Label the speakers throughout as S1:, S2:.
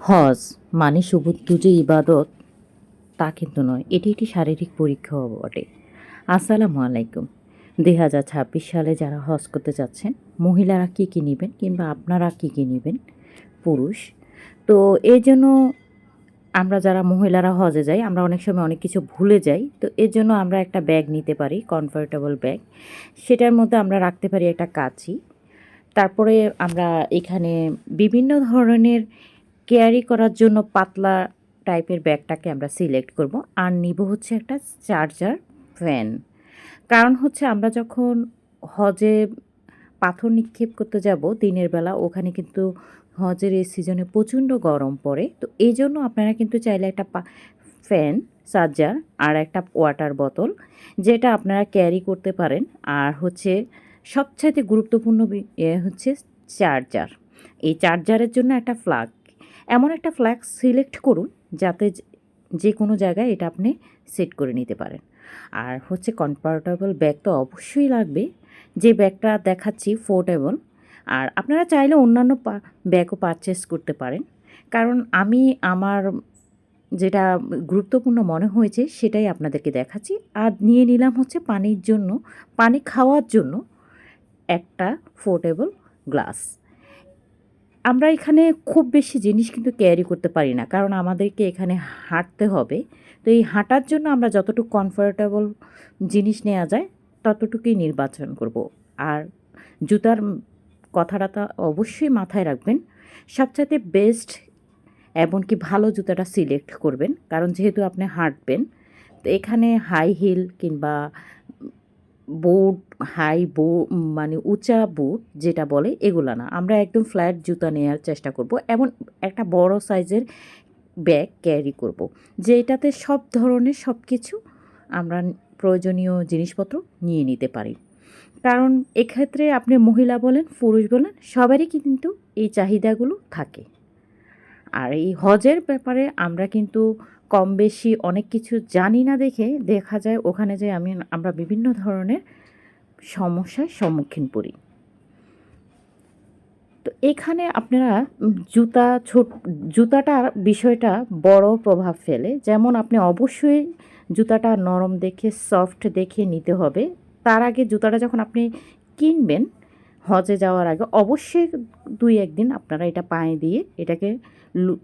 S1: হজ মানে শুধু যে ইবাদত তা কিন্তু নয়, এটি একটি শারীরিক পরীক্ষাও বটে। আসসালামু আলাইকুম। 2026 সালে যারা হজ করতে যাচ্ছেন, মহিলারা কী কী নেবেন কিংবা আপনারা কী কী নেবেন পুরুষ, তো এই জন্য আমরা যারা মহিলারা হজে যাই আমরা অনেক সময় অনেক কিছু ভুলে যাই। তো এর জন্য আমরা একটা ব্যাগ নিতে পারি, কমফোর্টেবল ব্যাগ। সেটার মধ্যে আমরা রাখতে পারি একটা কাঁচি। তারপরে আমরা এখানে বিভিন্ন ধরনের ক্যারি করার জন্য পাতলা টাইপের ব্যাগটাকে আমরা সিলেক্ট করব। আর নিব হচ্ছে একটা চার্জার ফ্যান। কারণ হচ্ছে আমরা যখন হজে পাথর নিক্ষেপ করতে যাব দিনের বেলা, ওখানে কিন্তু হজের এই সিজনে প্রচণ্ড গরম পড়ে। তো এই জন্য আপনারা কিন্তু চাইলে একটা ফ্যান, চার্জার আর একটা ওয়াটার বোতল যেটা আপনারা ক্যারি করতে পারেন। আর হচ্ছে সবচাইতে গুরুত্বপূর্ণ হচ্ছে চার্জার। এই চার্জারের জন্য একটা ফ্লাগ, এমন একটা ফ্ল্যাগ সিলেক্ট করুন যাতে যে কোনো জায়গায় এটা আপনি সেট করে নিতে পারেন। আর হচ্ছে কমফোর্টেবল ব্যাগ তো অবশ্যই লাগবে, যে ব্যাগটা দেখাচ্ছি ফোল্ডেবল। আর আপনারা চাইলে অন্যান্য ব্যাগও পারচেস করতে পারেন, কারণ আমি আমার যেটা গুরুত্বপূর্ণ মনে হয়েছে সেটাই আপনাদেরকে দেখাচ্ছি। আর নিয়ে নিলাম হচ্ছে পানির জন্য, পানি খাওয়ার জন্য একটা ফোল্ডেবল গ্লাস। আমরা এখানে খুব বেশি জিনিস কিন্তু ক্যারি করতে পারি না, কারণ আমাদেরকে এখানে হাঁটতে হবে। তো এই হাঁটার জন্য আমরা যতটুকু কমফোর্টেবল জিনিস নেওয়া যায় ততটুকুই নির্বাচন করব। আর জুতার কথাটা তো অবশ্যই মাথায় রাখবেন, সবচাইতে বেস্ট এমনকি ভালো জুতাটা সিলেক্ট করবেন, কারণ যেহেতু আপনি হাঁটবেন। তো এখানে হাই হিল কিংবা বুট, মানে উঁচা বুট যেটা বলে এগুলো না, আমরা একদম ফ্ল্যাট জুতা নেওয়ার চেষ্টা করব। এমন একটা বড় সাইজের ব্যাগ ক্যারি করব, যেটাতে সব ধরনের সব কিছু আমরা প্রয়োজনীয় জিনিসপত্র নিয়ে নিতে পারি। কারণ এক্ষেত্রে আপনি মহিলা বলেন পুরুষ বলেন সবারই কিন্তু এই চাহিদাগুলো থাকে। আর এই হজের ব্যাপারে আমরা কিন্তু কম বেশি অনেক কিছু জানি না দেখে দেখা যায় ওখানে যে আমরা বিভিন্ন ধরনের সমস্যার সম্মুখীন পড়ি। তো এখানে আপনারা জুতাটার বিষয়টা বড় প্রভাব ফেলে। যেমন আপনি অবশ্যই জুতাটা নরম দেখে সফট দেখে নিতে হবে। তার আগে জুতাটা যখন আপনি কিনবেন হজে যাওয়ার আগে অবশ্যই ২-১ দিন আপনারা এটা পায়ে দিয়ে এটাকে লু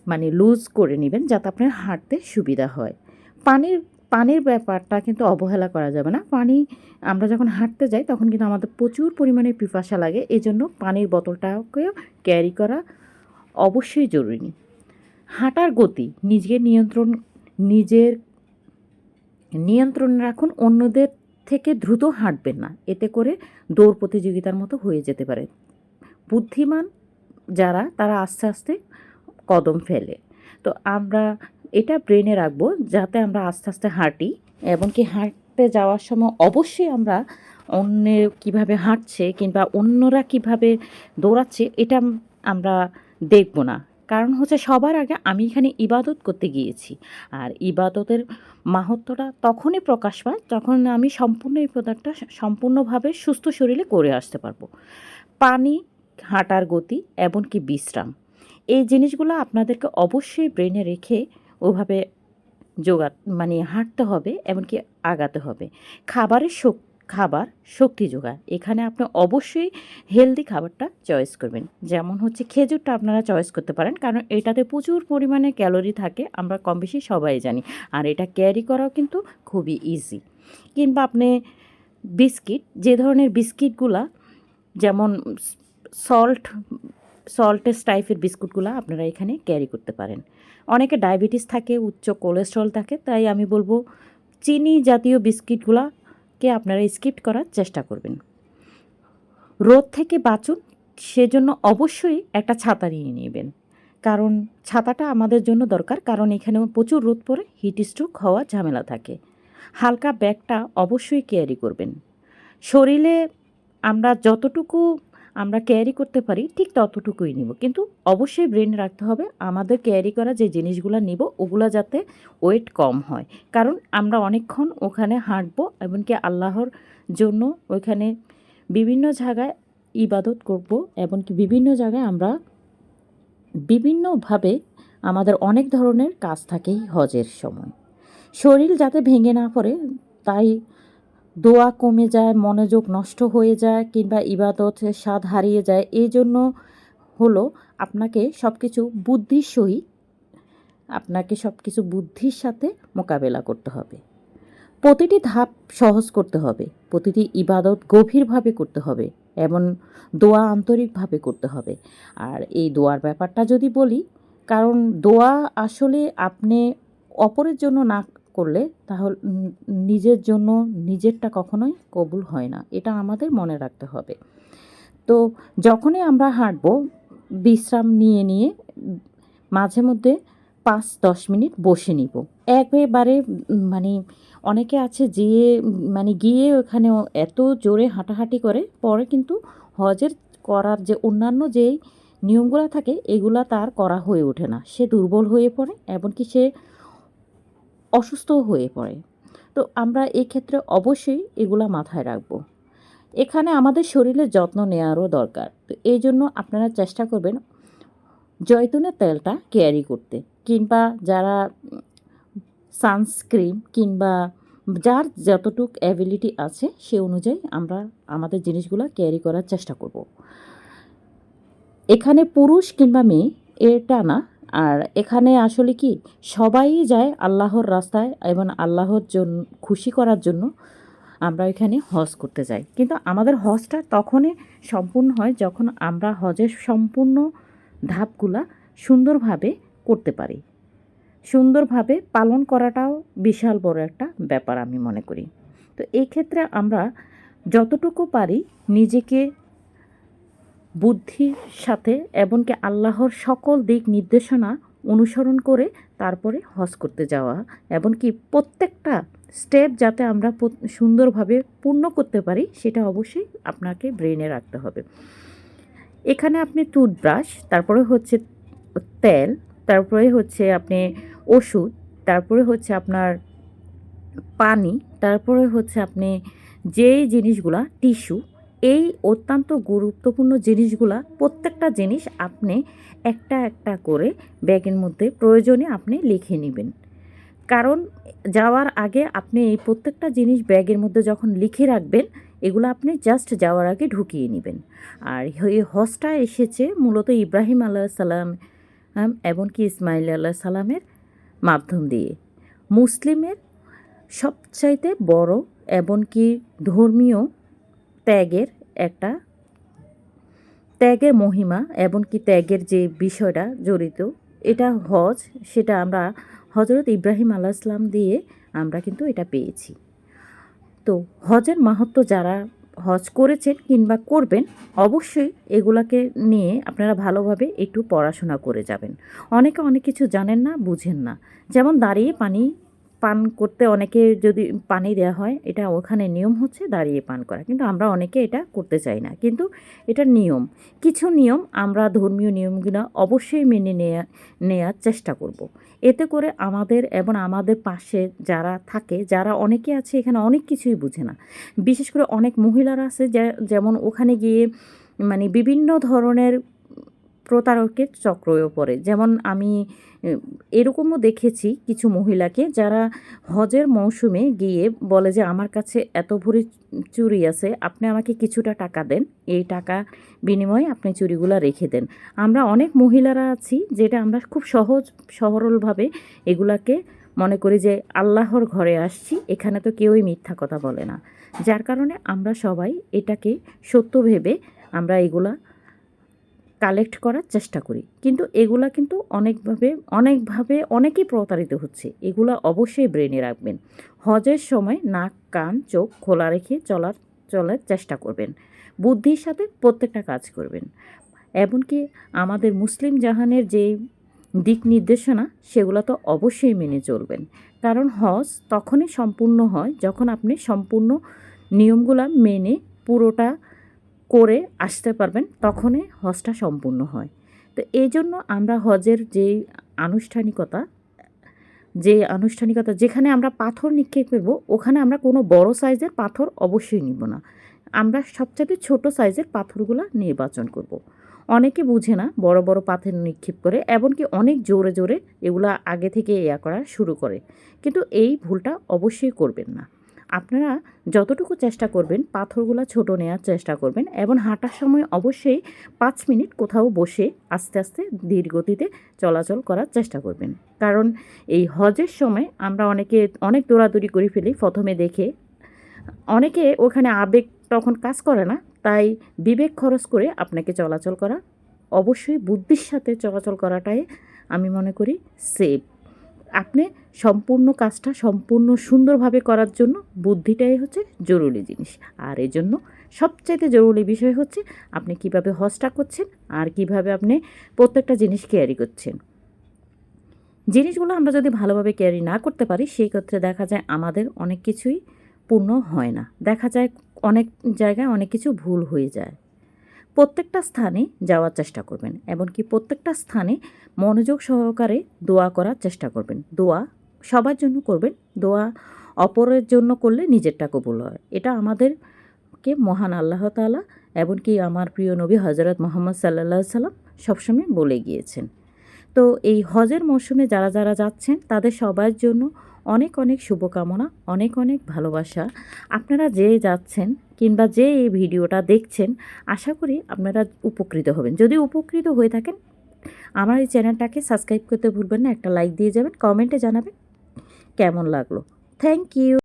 S1: মানে লুজ করে নেবেন, যাতে আপনার হাঁটতে সুবিধা হয়। পানির পানির ব্যাপারটা কিন্তু অবহেলা করা যাবে না। পানি আমরা যখন হাঁটতে যাই তখন কিন্তু আমাদের প্রচুর পরিমাণে পিপাসা লাগে। এজন্য পানির বোতলটাকেও ক্যারি করা অবশ্যই জরুরি। হাঁটার গতি নিজের নিয়ন্ত্রণে রাখুন। অন্যদের থেকে দ্রুত হাঁটবেন না, এতে করে দৌড় প্রতিযোগিতার মতো হয়ে যেতে পারে। বুদ্ধিমান যারা তারা আস্তে আস্তে কদম ফেলে। তো আমরা এটা ব্রেনে রাখবো যাতে আমরা আস্তে আস্তে হাঁটি, এবং কি হাঁটতে যাওয়ার সময় অবশ্যই আমরা অন্যের কীভাবে হাঁটছে কিংবা অন্যরা কীভাবে দৌড়াচ্ছে এটা আমরা দেখব না। কারণ হচ্ছে সবার আগে আমি এখানে ইবাদত করতে গিয়েছি, আর ইবাদতের মাহাত্ম্যটা তখনই প্রকাশ পায় যখন আমি সম্পূর্ণ ইবাদতটা সম্পূর্ণভাবে সুস্থ শরীরে করে আসতে পারবো। পানি, হাঁটার গতি এমনকি বিশ্রাম, এই জিনিসগুলো আপনাদেরকে অবশ্যই ব্রেনে রেখে ওভাবে মানে হাঁটতে হবে, এমনকি আগাতে হবে। খাবার শক্তি যোগায়, এখানে আপনি অবশ্যই হেলদি খাবারটা চয়েস করবেন। যেমন হচ্ছে খেজুরটা আপনারা চয়েস করতে পারেন, কারণ এটাতে প্রচুর পরিমাণে ক্যালোরি থাকে, আমরা কম বেশি সবাই জানি। আর এটা ক্যারি করাও কিন্তু খুবই ইজি। কিংবা আপনি বিস্কিট, যে ধরনের বিস্কিটগুলা যেমন সল্ট সল্টেস টাইপের বিস্কুটগুলো আপনারা এখানে ক্যারি করতে পারেন। অনেকে ডায়াবেটিস থাকে, উচ্চ কোলেস্ট্রল থাকে, তাই আমি বলবো চিনি জাতীয় বিস্কিটগুলোকে আপনারা স্কিপ করার চেষ্টা করবেন। রোদ থেকে বাঁচুন, সেজন্য অবশ্যই একটা ছাতা নিয়ে নেবেন, কারণ ছাতাটা আমাদের জন্য দরকার, কারণ এখানে প্রচুর রোদ পড়ে, হিট স্ট্রোক হওয়ার ঝামেলা থাকে। হালকা ব্যাগটা অবশ্যই ক্যারি করবেন। শরীরে আমরা ক্যারি করতে পারি ঠিক ততটুকুই নিব, কিন্তু অবশ্যই ব্রেন রাখতে হবে আমাদের ক্যারি করা যে জিনিসগুলো নিব ওগুলো যাতে ওয়েট কম হয়। কারণ আমরা অনেকক্ষণ ওখানে হাঁটবো, এমনকি আল্লাহর জন্য ওইখানে বিভিন্ন জায়গায় ইবাদত করব, এমনকি বিভিন্ন জায়গায় আমরা বিভিন্নভাবে আমাদের অনেক ধরনের কাজ থাকে হজের সময়। শরীর যাতে ভেঙে না পড়ে তাই দোয়া কমে যায়, মনোযোগ নষ্ট হয়ে যায় কিংবা ইবাদতের স্বাদ হারিয়ে যায়। এজন্য হলো আপনাকে সব কিছু বুদ্ধির সাথে মোকাবেলা করতে হবে। প্রতিটি ধাপ সহজ করতে হবে, প্রতিটি ইবাদত গভীরভাবে করতে হবে এবং দোয়া আন্তরিকভাবে করতে হবে। আর এই দোয়ার ব্যাপারটা যদি বলি, কারণ দোয়া আসলে আপনি অপরের জন্য না করলে তাহলে নিজের জন্য নিজেরটা কখনোই কবুল হয় না, এটা আমাদের মনে রাখতে হবে। তো যখনই আমরা হাঁটবো বিশ্রাম নিয়ে নিয়ে মাঝে মধ্যে 5-10 মিনিট বসে নিব। একেবারে মানে অনেকে আছে গিয়ে ওখানেও এত জোরে হাঁটাহাঁটি করে, পরে কিন্তু হজের করার যে অন্যান্য যেই নিয়মগুলা থাকে এগুলা তার করা হয়ে ওঠে না। সে দুর্বল হয়ে পড়ে, এমনকি সে অসুস্থও হয়ে পড়ে। তো আমরা এক্ষেত্রে অবশ্যই এগুলা মাথায় রাখবো। এখানে আমাদের শরীরের যত্ন নেওয়ারও দরকার। তো এই জন্য আপনারা চেষ্টা করবেন জয়তুনের তেলটা ক্যারি করতে, কিংবা যারা সানস্ক্রিন কিংবা যার যতটুক অ্যাবিলিটি আছে সে অনুযায়ী আমরা আমাদের জিনিসগুলো ক্যারি করার চেষ্টা করব। এখানে পুরুষ কিংবা মেয়ে এটা না, আর এখানে আসলে কি সবাই যায় আল্লাহর রাস্তায় এবং আল্লাহর জন্য খুশি করার জন্য আমরা এখানে হজ করতে যাই। কিন্তু আমাদের হজটা তখনই সম্পূর্ণ হয় যখন আমরা হজের সম্পূর্ণ ধাপগুলা সুন্দরভাবে করতে পারি। সুন্দরভাবে পালন করাটাও বিশাল বড় একটা ব্যাপার আমি মনে করি। তো এই ক্ষেত্রে আমরা যতটুকু পারি নিজেকে বুদ্ধির সাথে এমনকি আল্লাহর সকল দিক নির্দেশনা অনুসরণ করে তারপরে হজ করতে যাওয়া, এমনকি প্রত্যেকটা স্টেপ যাতে আমরা সুন্দরভাবে পূর্ণ করতে পারি সেটা অবশ্যই আপনাকে ব্রেনে রাখতে হবে। এখানে আপনি টুথব্রাশ, তারপরে হচ্ছে তেল, তারপরে হচ্ছে আপনি ওষুধ, তারপরে হচ্ছে আপনার পানি, তারপরে হচ্ছে আপনি যেই জিনিসগুলা টিস্যু, এই অত্যন্ত গুরুত্বপূর্ণ জিনিসগুলা প্রত্যেকটা জিনিস আপনি একটা একটা করে ব্যাগের মধ্যে প্রয়োজনে আপনি লিখে নেবেন। কারণ যাওয়ার আগে আপনি এই প্রত্যেকটা জিনিস ব্যাগের মধ্যে যখন লিখে রাখবেন, এগুলো আপনি জাস্ট যাওয়ার আগে ঢুকিয়ে নেবেন। আর এই হজটা এসেছে মূলত ইব্রাহিম আলাইহিস সালাম এমনকি ইসমাইল আলাইহিস সালামের মাধ্যম দিয়ে। মুসলিমের সবচাইতে বড় এমনকি ধর্মীয় ত্যাগের একটা ত্যাগের মহিমা এমনকি ত্যাগের যে বিষয়টা জড়িত এটা হজ, সেটা আমরা হজরত ইব্রাহিম আলাইহিসসালাম দিয়ে আমরা কিন্তু এটা পেয়েছি। তো হজের মাহাত্ম্য যারা হজ করেছেন কিংবা করবেন অবশ্যই এগুলাকে নিয়ে আপনারা ভালোভাবে একটু পড়াশোনা করে যাবেন। অনেকে অনেক কিছু জানেন না, বুঝেন না। যেমন দাঁড়িয়ে পানি পান করতে অনেকে যদি পানি দেওয়া হয়, এটা ওখানে নিয়ম হচ্ছে দাঁড়িয়ে পান করা, কিন্তু আমরা অনেকে এটা করতে চাই না। কিন্তু এটা নিয়ম, কিছু নিয়ম আমরা ধর্মীয় নিয়মগুলো অবশ্যই মেনে নেওয়ার চেষ্টা করব। এতে করে আমাদের এবং আমাদের পাশে যারা থাকে, যারা অনেকে আছে এখানে অনেক কিছুই বুঝে না, বিশেষ করে অনেক মহিলারা আছে যেমন ওখানে গিয়ে বিভিন্ন ধরনের প্রতারকের চক্রও পড়ে। যেমন আমি এরকমও দেখেছি কিছু মহিলাকে যারা হজের মৌসুমে গিয়ে বলে যে আমার কাছে এত ভরি চুড়ি আছে, আপনি আমাকে কিছুটা টাকা দেন, এই টাকা বিনিময়ে আপনি চুড়িগুলো রেখে দেন। আমরা অনেক মহিলারা আছি যেটা আমরা খুব সরলভাবে এগুলাকে মনে করি যে আল্লাহর ঘরে আসছি, এখানে তো কেউই মিথ্যা কথা বলে না, যার কারণে আমরা সবাই এটাকে সত্য ভেবে আমরা এগুলা কালেক্ট করার চেষ্টা করি। কিন্তু এগুলা কিন্তু অনেকভাবে অনেকেই প্রতারিত হচ্ছে। এগুলা অবশ্যই ব্রেনে রাখবেন। হজের সময় নাক, কান, চোখ খোলা রেখে চলার চেষ্টা করবেন। বুদ্ধির সাথে প্রত্যেকটা কাজ করবেন। এমনকি আমাদের মুসলিম জাহানের যে দিক নির্দেশনা সেগুলো তো অবশ্যই মেনে চলবেন। কারণ হজ তখনই সম্পূর্ণ হয় যখন আপনি সম্পূর্ণ নিয়মগুলা মেনে পুরোটা করে আসতে পারবেন, তখনই হজটা সম্পূর্ণ হয়। তো এই জন্য আমরা হজের আনুষ্ঠানিকতা যেখানে আমরা পাথর নিক্ষেপ করব, ওখানে আমরা কোনো বড় সাইজের পাথর অবশ্যই নিব না। আমরা সবচেয়ে ছোট সাইজের পাথরগুলো নির্বাচন করব। অনেকে বুঝে না, বড় বড় পাথর নিক্ষেপ করে, এমনকি অনেক জোরে জোরে এগুলা আগে থেকে করা শুরু করে। কিন্তু এই ভুলটা অবশ্যই করবেন না। আপনারা যতটুকু চেষ্টা করবেন পাথরগুলা ছোট নেওয়ার চেষ্টা করবেন, এবং হাঁটার সময় অবশ্যই 5 মিনিট কোথাও বসে আস্তে আস্তে ধীর গতিতে চলাচল করার চেষ্টা করবেন। কারণ এই হজের সময় আমরা অনেকে অনেক দৌড়াদৌড়ি করে ফেলি প্রথমে দেখে, অনেকে ওখানে আবেগ তখন কাজ করে না, তাই বিবেক খরচ করে আপনাকে চলাচল করা, অবশ্যই বুদ্ধির সাথে চলাচল করাটাই আমি মনে করি সেফ। আপনি সম্পূর্ণ কাজটা সম্পূর্ণ সুন্দরভাবে করার জন্য বুদ্ধিটাই হচ্ছে জরুরি জিনিস। আর এজন্য সবচাইতে জরুরি বিষয় হচ্ছে আপনি কিভাবে হজটা করছেন আর কিভাবে আপনি প্রত্যেকটা জিনিস ক্যারি করছেন। জিনিসগুলো আমরা যদি ভালোভাবে ক্যারি না করতে পারি, সেই ক্ষেত্রে দেখা যায় আমাদের অনেক কিছুই পূর্ণ হয় না। দেখা যায় অনেক জায়গায় অনেক কিছু ভুল হয়ে যায়। প্রত্যেকটা স্থানে যাওয়ার চেষ্টা করবেন, এমনকি প্রত্যেকটা স্থানে মনোযোগ সহকারে দোয়া করার চেষ্টা করবেন। দোয়া সবার জন্য করবেন, দোয়া অপরের জন্য করলে নিজেরটা কবুল হয়। এটা আমাদেরকে মহান আল্লাহ তাআলা এমনকি আমার প্রিয় নবী হযরত মুহাম্মদ সাল্লাল্লাহু আলাইহি সাল্লাম সবসময় বলে গিয়েছেন। তো এই হজের মরশুমে যারা যারা যাচ্ছেন তাদের সবার জন্য অনেক অনেক শুভকামনা, অনেক অনেক ভালোবাসা। আপনারা যে যাচ্ছেন কিংবা যে এই ভিডিওটা দেখছেন, আশা করি আপনারা উপকৃত হবেন। যদি উপকৃত হয়ে থাকেন, আমার এই চ্যানেলটাকে সাবস্ক্রাইব করতে ভুলবেন না, একটা লাইক দিয়ে যাবেন, কমেন্টে জানাবেন কেমন লাগলো। Thank you.